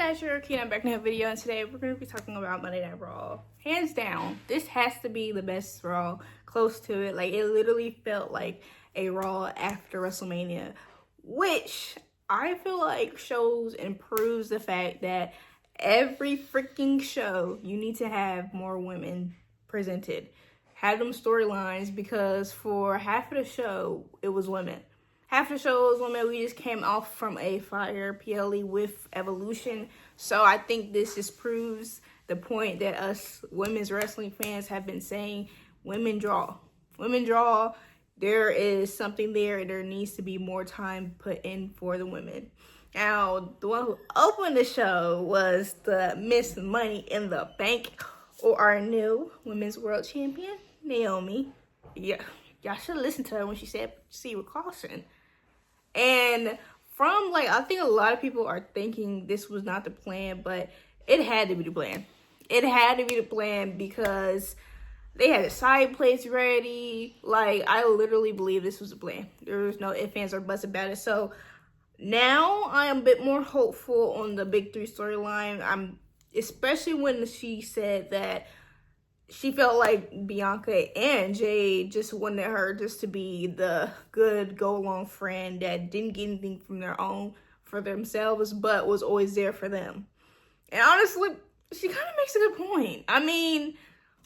guys, you're Keen. I'm back in a video, and today we're going to be talking about Monday Night Raw. Hands down, this has to be the best Raw, close to it. Like, it literally felt like a Raw after WrestleMania, which I feel like shows and proves the fact that every freaking show, you need to have more women presented. Have them storylines, because for half of the show, it was women. Half the show was women. We just came off from a fire PLE with Evolution. So I think this just proves the point that us women's wrestling fans have been saying. Women draw. Women draw. There is something there. There needs to be more time put in for the women. Now, the one who opened the show was the Miss Money in the Bank, or our new Women's World Champion, NAOMI. Yeah, y'all should listen to her when she said proceed with caution. And from, like, I think a lot of people are thinking this was not the plan, but it had to be the plan. It had to be the plan because they had the side plates ready. Like, I literally believe this was the plan. There was no ifs, ands, or buts about it. So now I am a bit more hopeful on the Big Three storyline. Especially when she said that she felt like Bianca and Jade just wanted her just to be the good go-along friend that didn't get anything from their own for themselves, but was always there for them. And honestly, she kind of makes a good point. I mean,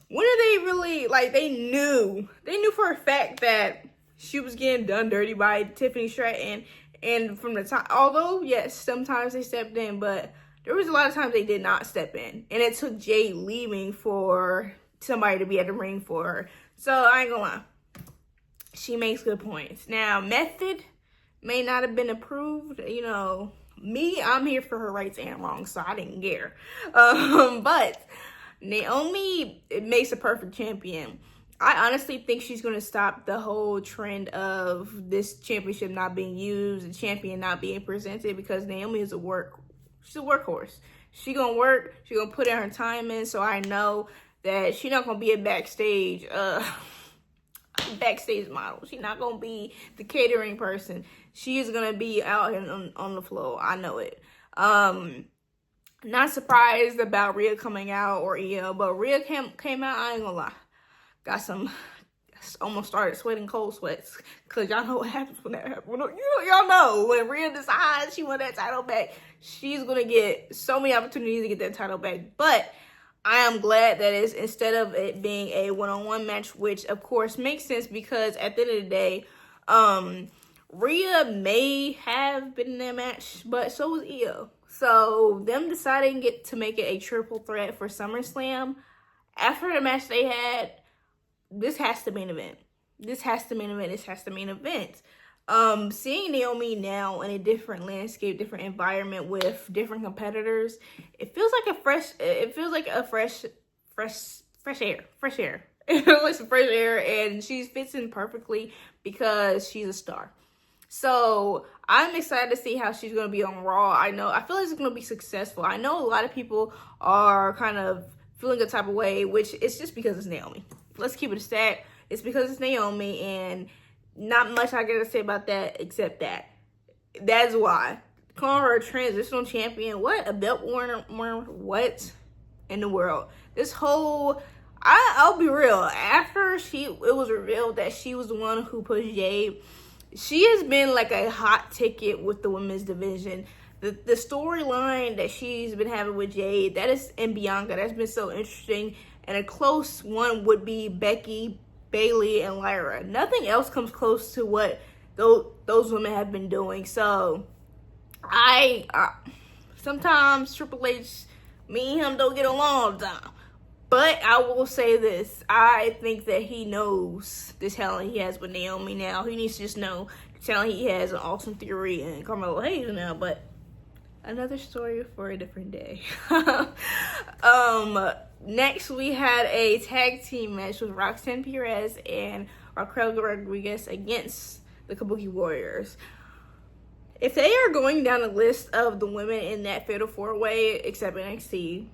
when did they really, like, they knew for a fact that she was getting done dirty by Tiffany Stratton. And from the time, although, yes, sometimes they stepped in, but there was a lot of times they did not step in. And it took Jade leaving for somebody to be at the ring for her. So I ain't gonna lie, she makes good points. Now, method may not have been approved. You know, me, I'm here for her rights and wrongs, so I didn't care. But NAOMI, it makes a perfect champion. I honestly think she's gonna stop the whole trend of this championship not being used, the champion not being presented, because NAOMI is she's a workhorse. She gonna work, she gonna put in her time in, so I know that she's not gonna be a backstage model. She's not gonna be the catering person. She is gonna be out on the floor. I know it. Not surprised about Rhea coming out or EL, but Rhea came out. I ain't gonna lie, almost started sweating cold sweats, because y'all know what happens when that happens. Y'all know when Rhea decides she wants that title back, she's gonna get so many opportunities to get that title back. But I am glad that it's, instead of it being a one-on-one match, which of course makes sense, because at the end of the day, Rhea may have been in that match, but so was Io. So them deciding to make it a triple threat for SummerSlam, after the match they had, this has to main event. This has to main event. This has to main event. Seeing NAOMI now in a different landscape, different environment with different competitors, it feels like fresh air. It feels like some fresh air, and she fits in perfectly because she's a star. So I'm excited to see how she's going to be on Raw. I feel like it's going to be successful. I know a lot of people are kind of feeling a type of way, which it's just because it's NAOMI. Let's keep it a stack. It's because it's NAOMI, and not much I gotta say about that except that. That's why. Calling her a transitional champion. What? A belt warmer? What in the world? This whole... I'll be real. After it was revealed that she was the one who pushed Jade, she has been like a hot ticket with the women's division. The storyline that she's been having with Jade, and Bianca, that's been so interesting. And a close one would be Becky, Bailey, and Lyra. Nothing else comes close to what those women have been doing. So sometimes Triple H, me and him don't get along all the time. But I will say this, I think that he knows the talent he has with NAOMI now. He needs to just know the talent he has in Austin Theory and Carmelo Hayes now. But another story for a different day. Next, we had a tag team match with Roxanne Perez and Raquel Rodriguez against the Kabuki Warriors. If they are going down the list of the women in that Fatal 4-Way, except NXT,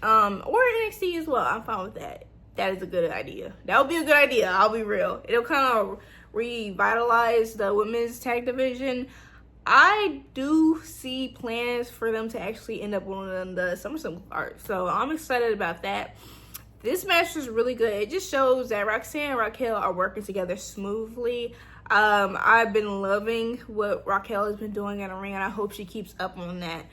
or NXT as well, I'm fine with that. That is a good idea. That would be a good idea, I'll be real. It'll kind of revitalize the women's tag division. I do see plans for them to actually end up on the Summerslam card. So I'm excited about that. This match was really good. It just shows that Roxanne and Raquel are working together smoothly. I've been loving what Raquel has been doing in the ring, and I hope she keeps up on that.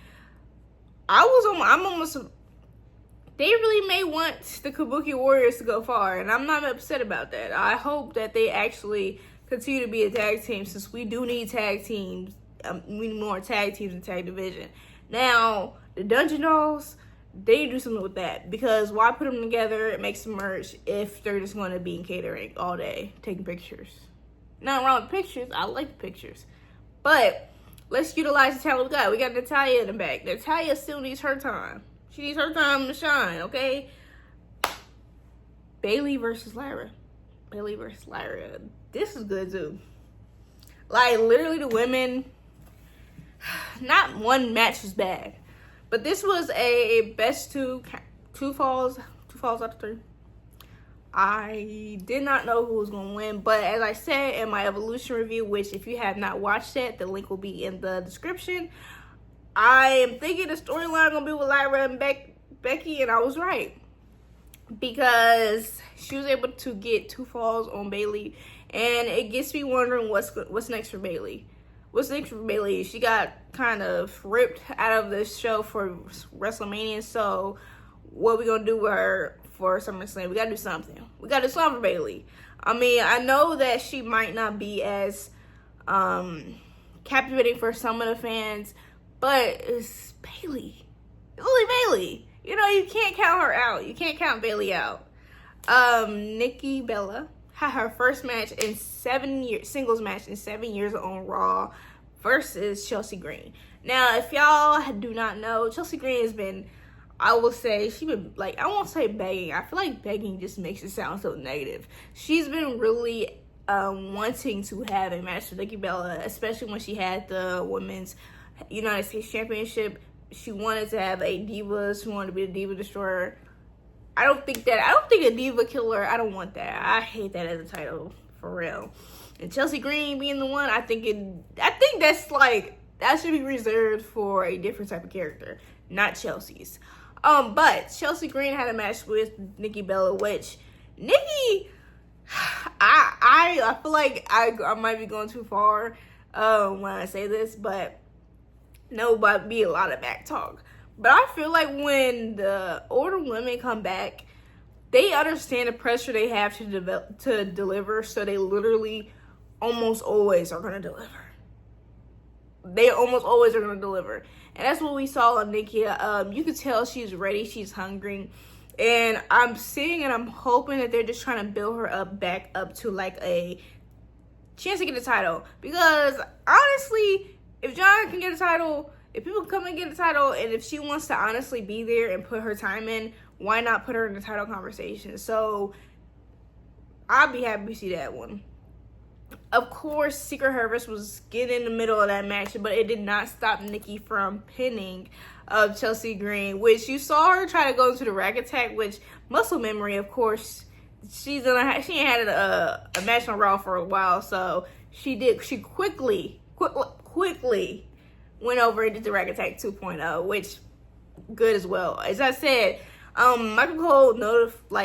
They really may want the Kabuki Warriors to go far, and I'm not upset about that. I hope that they actually continue to be a tag team, since we do need tag teams. We need more tag teams in tag division. Now, the Dungeon Dolls, they do something with that, because why put them together and make some merch if they're just going to be in catering all day, taking pictures? Nothing wrong with pictures. I like the pictures. But let's utilize the talent we got. We got Natalya in the back. Natalya still needs her time. She needs her time to shine, okay? Bayley versus Lyra. Bayley versus Lyra. This is good, too. Like, literally the women, not one match was bad. But this was a best two falls out of three. I did not know who was going to win, but as I said in my Evolution review, which if you have not watched that, the link will be in the description, I am thinking the storyline going to be with Lyra and Becky, and I was right. Because she was able to get 2 falls on Bayley, and it gets me wondering what's next for Bayley. What's next for Bayley? She got kind of ripped out of the show for WrestleMania, so what we going to do with her for SummerSlam? We got to do something. We got to do something for Bayley. I mean, I know that she might not be as captivating for some of the fans, but it's Bayley. It's only Bayley. You know, you can't count her out. You can't count Bayley out. Nikki Bella had her first match in 7 years, singles match in 7 years on Raw versus Chelsea Green. Now, if y'all do not know, Chelsea Green has been, I will say, she's been, like, I won't say begging. I feel like begging just makes it sound so negative. She's been really wanting to have a match with Nikki Bella, especially when she had the Women's United States Championship. She wanted to have a Diva. She wanted to be a Diva Destroyer. I don't think a Diva Killer, I don't want that. I hate that as a title, for real. And Chelsea Green being the one, I think that's like, that should be reserved for a different type of character, not Chelsea's. But Chelsea Green had a match with Nikki Bella, which Nikki, I feel like I might be going too far when I say this, but no, but be a lot of back talk. But I feel like when the older women come back, they understand the pressure they have to deliver, so they literally almost always are going to deliver. They almost always are going to deliver. And that's what we saw on Nikki. You could tell she's ready, she's hungry. And I'm seeing and I'm hoping that they're just trying to build her up back up to like a chance to get the title. Because honestly, if John can get a title, if people come and get a title, and if she wants to honestly be there and put her time in, why not put her in the title conversation? So I'll be happy to see that one. Of course, Secret Harvest was getting in the middle of that match, but it did not stop Nikki from pinning Chelsea Green, which you saw her try to go into the rack attack, which Muscle Memory, of course, she ain't had a match on Raw for a while, so she quickly went over and did the rack attack 2.0, which good as well. As I said, Michael Cole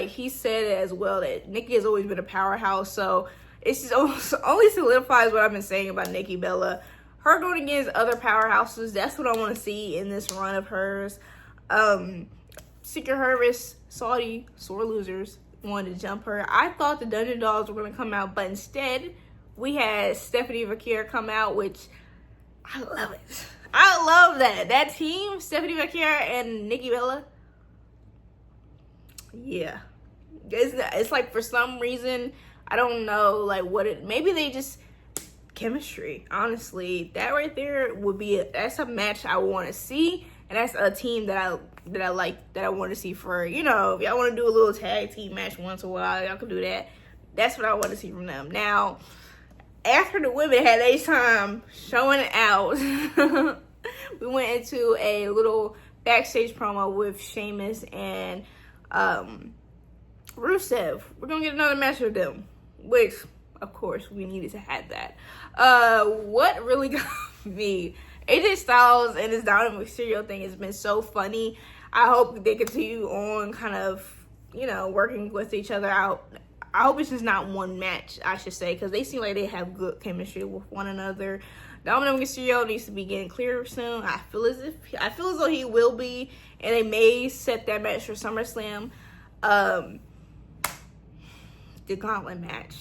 he said it as well, that Nikki has always been a powerhouse, so it's just only solidifies what I've been saying about Nikki Bella. Her going against other powerhouses, that's what I want to see in this run of hers. Secret Harvest, Saudi, sore losers, wanted to jump her. I thought the Dungeon Dolls were going to come out, but instead, we had Stephanie Vaquer come out, which I love it. I love that. That team, Stephanie Vaquer and Nikki Bella. Yeah. It's like for some reason, I don't know, like maybe they just, chemistry, honestly. That right there would be, that's a match I want to see. And that's a team that I like, that I want to see for, if y'all want to do a little tag team match once in a while, y'all can do that. That's what I want to see from them. Now, after the women had their time showing out, we went into a little backstage promo with Sheamus and Rusev. We're going to get another match with them, which, of course, we needed to have that. What really got me. AJ Styles and his Dominic Mysterio thing has been so funny. I hope they continue on kind of, working with each other out. I hope it's just not one match, I should say, because they seem like they have good chemistry with one another. Dominic Mysterio needs to be getting clear soon. I feel as though he will be, and they may set that match for SummerSlam. The gauntlet match.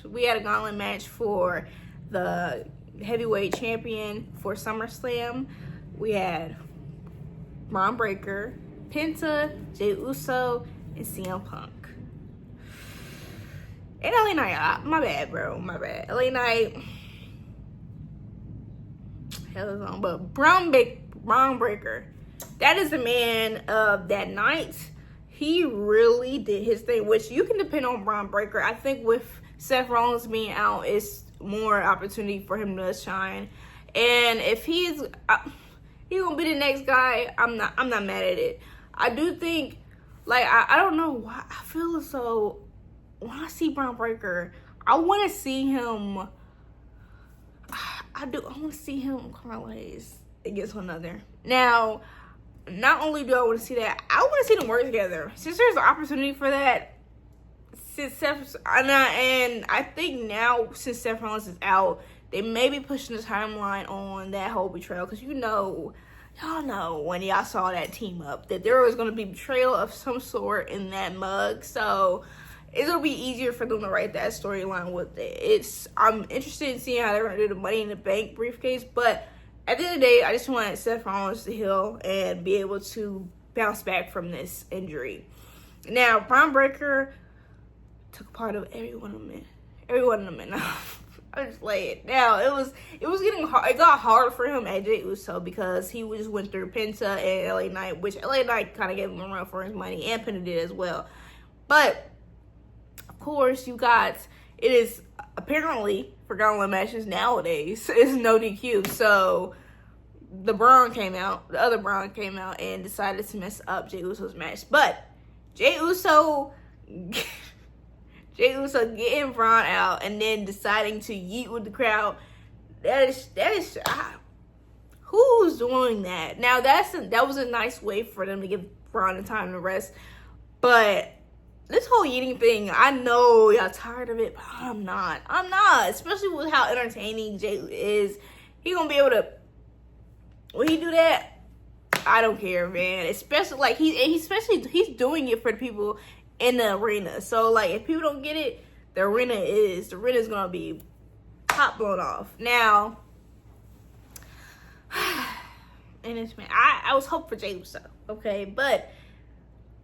We had a gauntlet match for the heavyweight champion for SummerSlam. We had Braun Breaker, Penta, Jey Uso, and CM Punk. And LA Knight, my bad, bro. My bad. LA Knight, hell is on. But Braun Breaker, that is the man of that night. He really did his thing, which you can depend on Braun Breaker. I think with Seth Rollins being out, it's more opportunity for him to shine. And if he's gonna be the next guy, I'm not mad at it. I do think, I don't know why I feel as though when I see Braun Breaker, I want to see him. I want to see him parlays against one another. Now, not only do I want to see that, I want to see them work together. Since there's an opportunity for that, and I think now since Seth Rollins is out, they may be pushing the timeline on that whole betrayal, because y'all know when y'all saw that team up that there was going to be betrayal of some sort in that mug. So it'll be easier for them to write that storyline with it. I'm interested in seeing how they're going to do the Money in the Bank briefcase, but at the end of the day, I just want Seth Rollins to heal and be able to bounce back from this injury. Now, Braun Breaker took part of every one of them. I just lay it. Now, it was getting hard. It got hard for him at Jey Uso because he just went through Penta and LA Knight, which LA Knight kind of gave him a run for his money, and Penta did as well. But of course, it is apparently for gauntlet matches nowadays, it's no DQ. So the other Braun came out and decided to mess up Jey Uso's match. But Jey Uso getting Braun out and then deciding to yeet with the crowd. That is who's doing that? Now that was a nice way for them to give Braun the time to rest. But this whole yeeting thing, I know y'all tired of it, but I'm not. Especially with how entertaining Jey is. He gonna be able to, when he do that, I don't care, man. Especially he's doing it for the people in the arena. So if people don't get it, the arena is gonna be top blown off. Now, and it's, man, I was hoping for Jey Uso, okay, but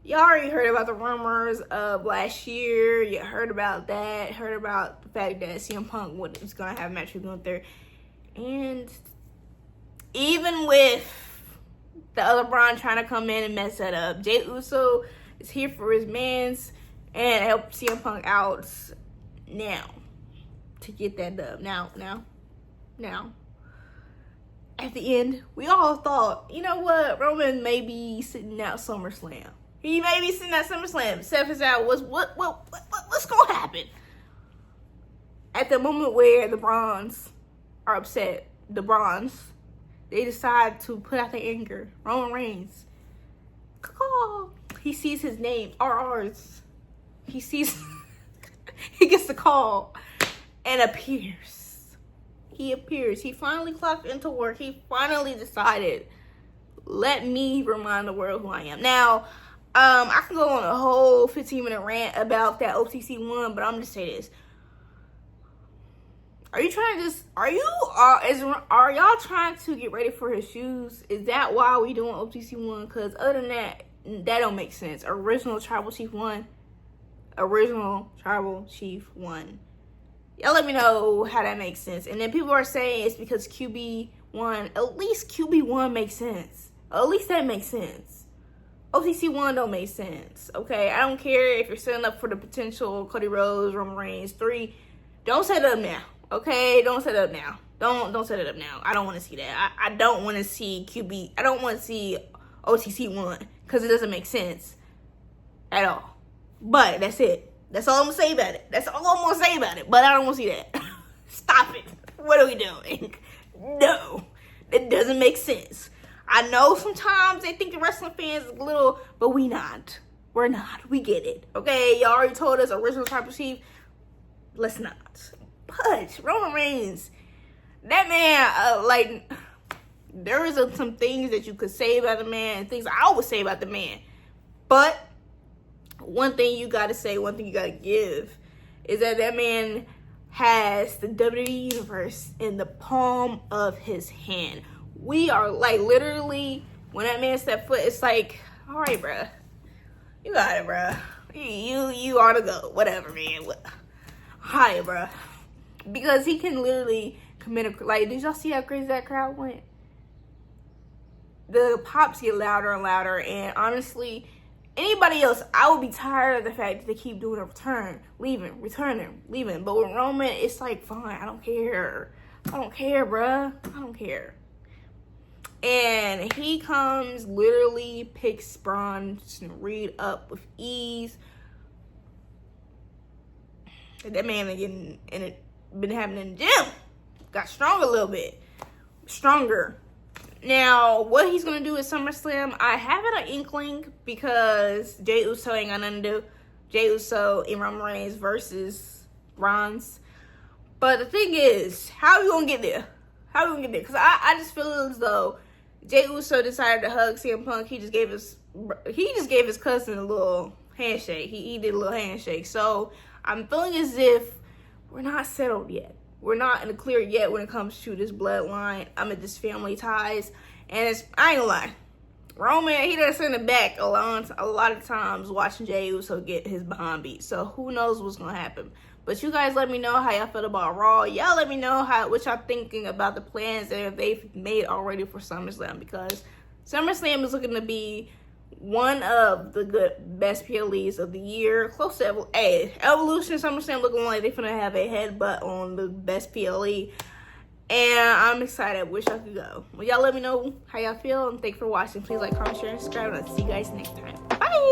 y'all already heard about the rumors of last year. You heard about that. Heard about the fact that CM Punk was going to have a match with Gunther. And even with the other Braun trying to come in and mess that up, Jey Uso is here for his mans and help CM Punk out now to get that dub. Now. At the end, we all thought, you know what? Roman may be sitting out SummerSlam. He may be sitting at SummerSlam. Seth is out. What's gonna happen? At the moment where the Browns are upset, they decide to put out their anger. Roman Reigns, he sees his name, RR's. He sees, he gets the call and appears. He appears. He finally clocked into work. He finally decided, let me remind the world who I am. Now, I can go on a whole 15-minute rant about that OTC one, but I'm just say this. Are y'all trying to get ready for his shoes? Is that why we doing OTC one? Because other than that don't make sense. Original Tribal Chief 1. Y'all let me know how that makes sense. And then people are saying it's because QB1. At least QB1 makes sense. At least that makes sense. OTC 1 don't make sense, okay? I don't care if you're setting up for the potential Cody Rhodes, Roman Reigns 3. Don't set it up now, okay? Don't set it up now. Don't set it up now. I don't want to see that. I don't want to see QB. I don't want to see OTC 1 because it doesn't make sense at all. But that's it. That's all I'm going to say about it. But I don't want to see that. Stop it. What are we doing? No, that doesn't make sense. I know sometimes they think the wrestling fans is a little, but we not. We're not. We get it. Okay, y'all already told us original type of chief. Let's not. But Roman Reigns, that man, like, there is some things that you could say about the man and things I would say about the man. But one thing you gotta say, one thing you gotta give is that man has the WWE Universe in the palm of his hand. We are like literally, when that man stepped foot, it's like, all right, bruh, you got it, bruh. You ought to go, whatever, man. Hi, bruh, because he can literally commit a, like, did y'all see how crazy that crowd went? The pops get louder and louder, and honestly, anybody else, I would be tired of the fact that they keep doing a return, leaving, returning, leaving. But with Roman, it's like, fine, I don't care. I don't care, bruh. I don't care. And he comes, literally picks Braun Reed up with ease. That man been having in the gym. Got stronger a little bit. Stronger. Now, what he's going to do at SummerSlam, I have it an inkling because Jey Uso ain't got nothing to do. Jey Uso and Roman Reigns versus Bronze. But the thing is, how are we going to get there? How are we going to get there? Because I just feel as though Jey Uso decided to hug CM Punk. He just gave his cousin a little handshake. He did a little handshake. So I'm feeling as if we're not settled yet. We're not in the clear yet when it comes to this bloodline. I'm at this family ties. And I ain't gonna lie. Roman, he does sit in the back a lot of times watching Jey Uso get his behind beat. So who knows what's gonna happen. But you guys let me know how y'all feel about Raw. Y'all let me know what y'all thinking about the plans that they've made already for SummerSlam. Because SummerSlam is looking to be one of the best PLEs of the year. Close to Evolution, SummerSlam looking like they're gonna have a headbutt on the best PLE. And I'm excited. Wish I could go. Well, y'all let me know how y'all feel. And thanks for watching. Please like, comment, share, and subscribe. And I'll see you guys next time. Bye!